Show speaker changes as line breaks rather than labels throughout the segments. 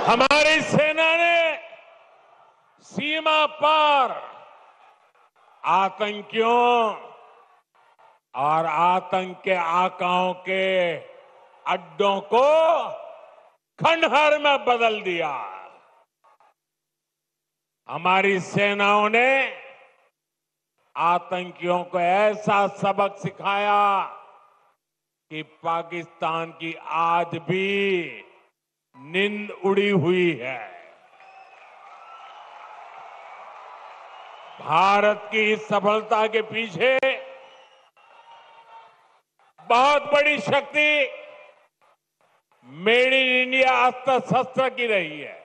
हमारी सेना ने सीमा पार आतंकियों और आतंक के आकाओं के अड्डों को खंडहर में बदल दिया। हमारी सेनाओं ने आतंकियों को ऐसा सबक सिखाया कि पाकिस्तान की आज भी नींद उड़ी हुई है। भारत की इस सफलता के पीछे बहुत बड़ी शक्ति मेड इन इंडिया अस्त्र शस्त्र की रही है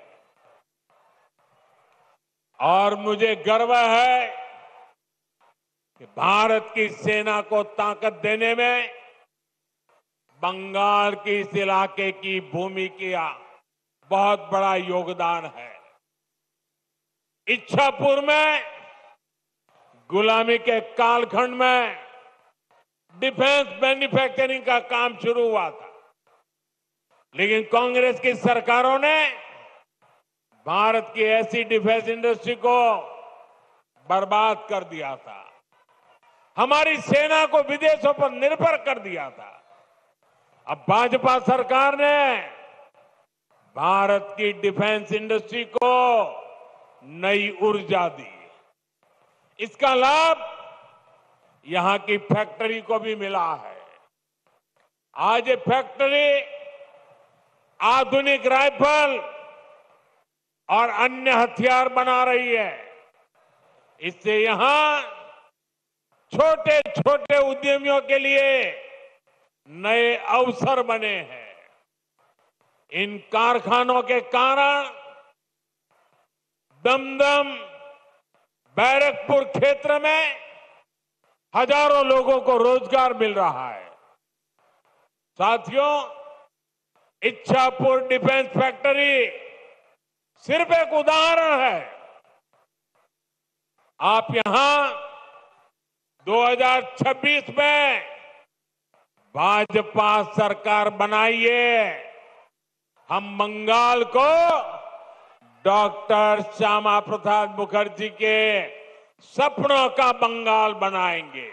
और मुझे गर्व है कि भारत की सेना को ताकत देने में बंगाल के इस इलाके की भूमि का बहुत बड़ा योगदान है। इच्छापुर में गुलामी के कालखंड में डिफेंस मैन्युफैक्चरिंग का काम शुरू हुआ था, लेकिन कांग्रेस की सरकारों ने भारत की ऐसी डिफेंस इंडस्ट्री को बर्बाद कर दिया था, हमारी सेना को विदेशों पर निर्भर कर दिया था। अब भाजपा सरकार ने भारत की डिफेंस इंडस्ट्री को नई ऊर्जा दी। इसका लाभ यहां की फैक्ट्री को भी मिला है। आज ये फैक्ट्री आधुनिक राइफल और अन्य हथियार बना रही है। इससे यहां छोटे छोटे उद्यमियों के लिए नए अवसर बने हैं। इन कारखानों के कारण दमदम बैरकपुर क्षेत्र में हजारों लोगों को रोजगार मिल रहा है। साथियों, इच्छापुर डिफेंस फैक्ट्री सिर्फ एक उदाहरण है। आप यहां 2026 में भाजपा सरकार बनाइए, हम बंगाल को डॉक्टर श्यामा प्रसाद मुखर्जी के सपनों का बंगाल बनाएंगे।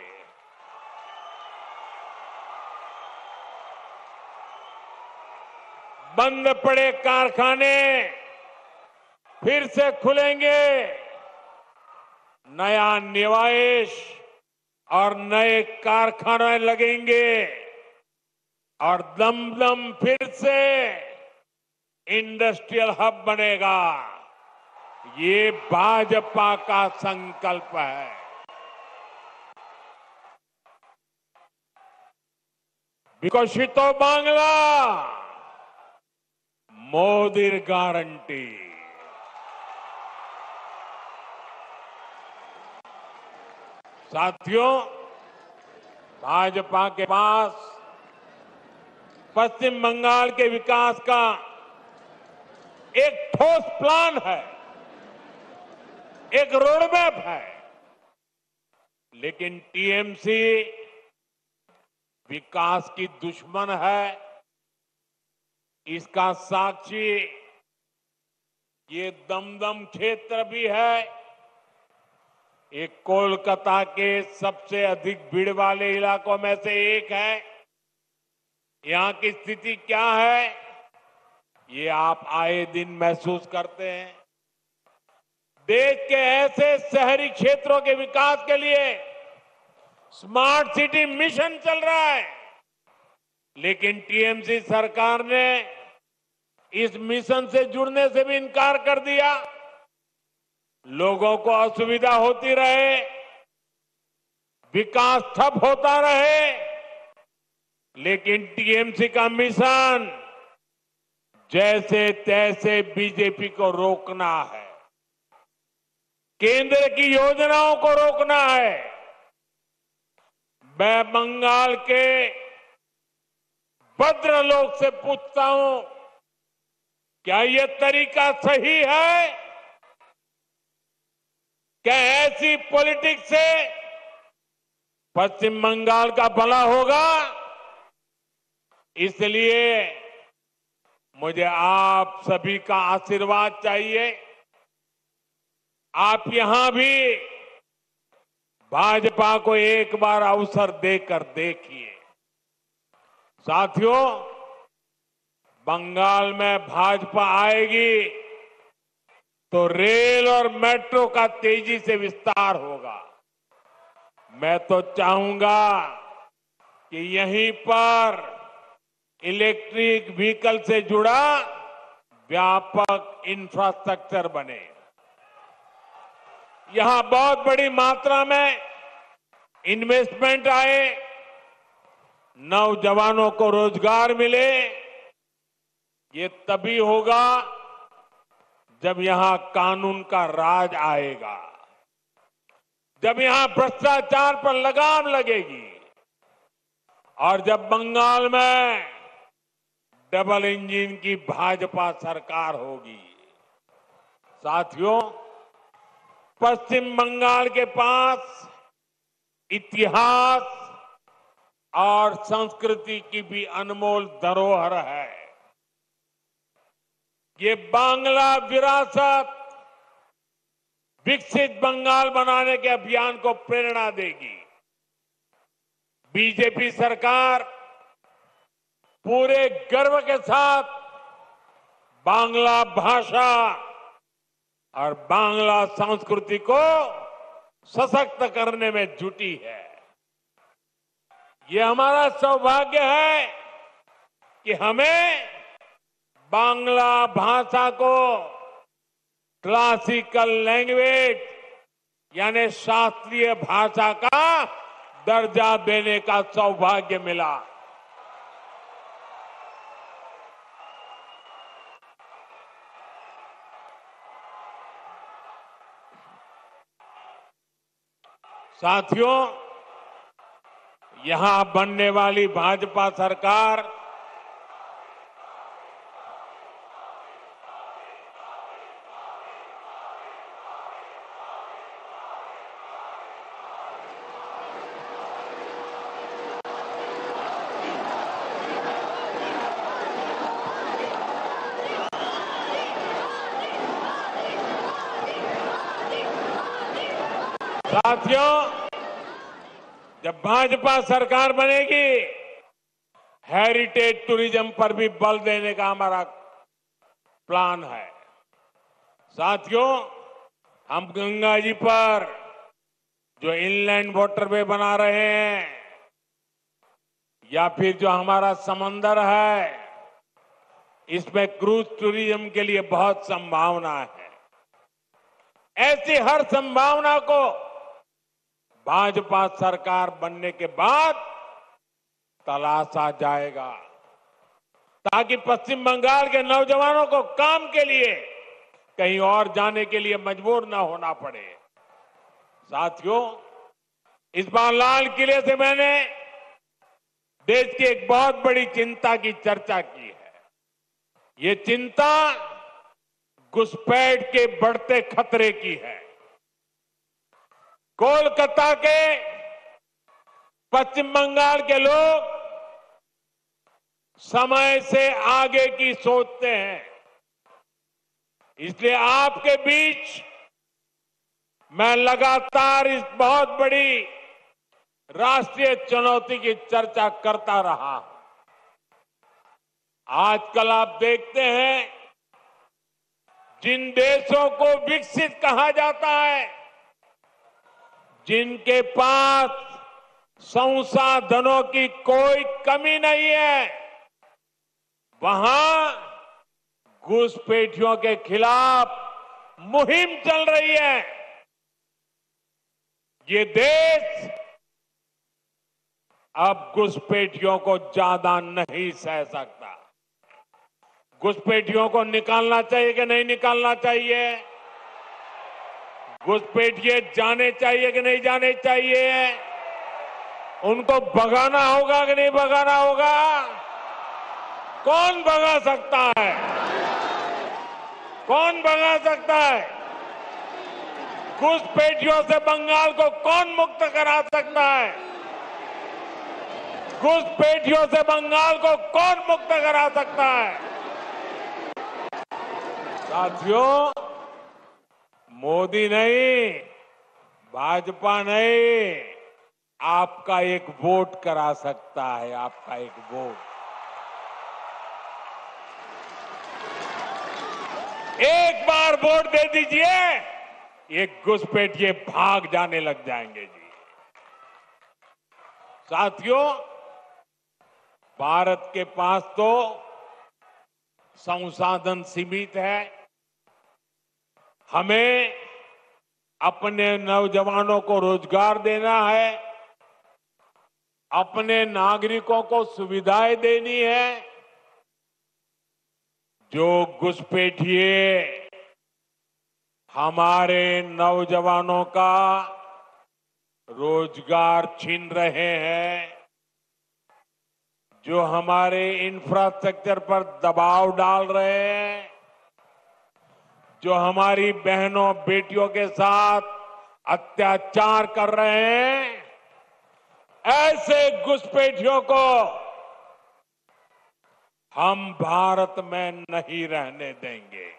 बंद पड़े कारखाने फिर से खुलेंगे, नया निवेश और नए कारखाने लगेंगे और दमदम फिर से इंडस्ट्रियल हब बनेगा। ये भाजपा का संकल्प है। विकसित बांग्ला मोदी गारंटी। साथियों, भाजपा के पास पश्चिम बंगाल के विकास का एक ठोस प्लान है, एक रोडमैप है, लेकिन टीएमसी विकास की दुश्मन है। इसका साक्षी ये दमदम क्षेत्र भी है। एक कोलकाता के सबसे अधिक भीड़ वाले इलाकों में से एक है। यहां की स्थिति क्या है, ये आप आए दिन महसूस करते हैं। देश के ऐसे शहरी क्षेत्रों के विकास के लिए स्मार्ट सिटी मिशन चल रहा है, लेकिन टीएमसी सरकार ने इस मिशन से जुड़ने से भी इनकार कर दिया। लोगों को असुविधा होती रहे, विकास ठप होता रहे, लेकिन टीएमसी का मिशन जैसे तैसे बीजेपी को रोकना है, केंद्र की योजनाओं को रोकना है। मैं बंगाल के भद्रलोक से पूछता हूं, क्या यह तरीका सही है? क्या ऐसी पॉलिटिक्स से पश्चिम बंगाल का भला होगा? इसलिए मुझे आप सभी का आशीर्वाद चाहिए। आप यहां भी भाजपा को एक बार अवसर देकर देखिए। साथियों, बंगाल में भाजपा आएगी तो रेल और मेट्रो का तेजी से विस्तार होगा। मैं तो चाहूंगा कि यहीं पर इलेक्ट्रिक व्हीकल से जुड़ा व्यापक इंफ्रास्ट्रक्चर बने। यहां बहुत बड़ी मात्रा में इन्वेस्टमेंट आए, नौजवानों को रोजगार मिले। ये तभी होगा जब यहां कानून का राज आएगा, जब यहां भ्रष्टाचार पर लगाम लगेगी और जब बंगाल में डबल इंजन की भाजपा सरकार होगी। साथियों, पश्चिम बंगाल के पास इतिहास और संस्कृति की भी अनमोल धरोहर है। ये बांग्ला विरासत विकसित बंगाल बनाने के अभियान को प्रेरणा देगी। बीजेपी सरकार पूरे गर्व के साथ बांग्ला भाषा और बांग्ला संस्कृति को सशक्त करने में जुटी है। ये हमारा सौभाग्य है कि हमें बांग्ला भाषा को क्लासिकल लैंग्वेज यानी शास्त्रीय भाषा का दर्जा देने का सौभाग्य मिला। साथियों, यहां बनने वाली भाजपा सरकार साथियों, जब भाजपा सरकार बनेगी, हेरिटेज टूरिज्म पर भी बल देने का हमारा प्लान है। साथियों, हम गंगा जी पर जो इनलैंड वाटरवे बना रहे हैं या फिर जो हमारा समंदर है, इसमें क्रूज टूरिज्म के लिए बहुत संभावना है। ऐसी हर संभावना को भाजपा सरकार बनने के बाद तलाशा जाएगा ताकि पश्चिम बंगाल के नौजवानों को काम के लिए कहीं और जाने के लिए मजबूर न होना पड़े। साथियों, इस बार लाल किले से मैंने देश की एक बहुत बड़ी चिंता की चर्चा की है। ये चिंता घुसपैठ के बढ़ते खतरे की है। कोलकाता के पश्चिम बंगाल के लोग समय से आगे की सोचते हैं। इसलिए आपके बीच मैं लगातार इस बहुत बड़ी राष्ट्रीय चुनौती की चर्चा करता रहा। आजकल आप देखते हैं, जिन देशों को विकसित कहा जाता है, जिनके पास संसाधनों की कोई कमी नहीं है, वहां घुसपैठियों के खिलाफ मुहिम चल रही है। ये देश अब घुसपैठियों को ज्यादा नहीं सह सकता। घुसपैठियों को निकालना चाहिए कि नहीं निकालना चाहिए? घुसपैठिए जाने चाहिए कि नहीं जाने चाहिए? उनको भगाना होगा कि नहीं भगाना होगा? कौन भगा सकता है? कौन भगा सकता है? घुसपैठियों से बंगाल को कौन मुक्त करा सकता है? घुसपैठियों से बंगाल को कौन मुक्त करा सकता है? साथियों, मोदी नहीं, भाजपा नहीं, आपका एक वोट करा सकता है, आपका एक वोट। एक बार वोट दे दीजिए, ये घुसपैठिए भाग जाने लग जाएंगे जी। साथियों, भारत के पास तो संसाधन सीमित है। हमें अपने नौजवानों को रोजगार देना है, अपने नागरिकों को सुविधाएं देनी है। जो घुसपैठिए हमारे नौजवानों का रोजगार छीन रहे हैं, जो हमारे इंफ्रास्ट्रक्चर पर दबाव डाल रहे हैं, जो हमारी बहनों बेटियों के साथ अत्याचार कर रहे हैं, ऐसे घुसपैठियों को हम भारत में नहीं रहने देंगे।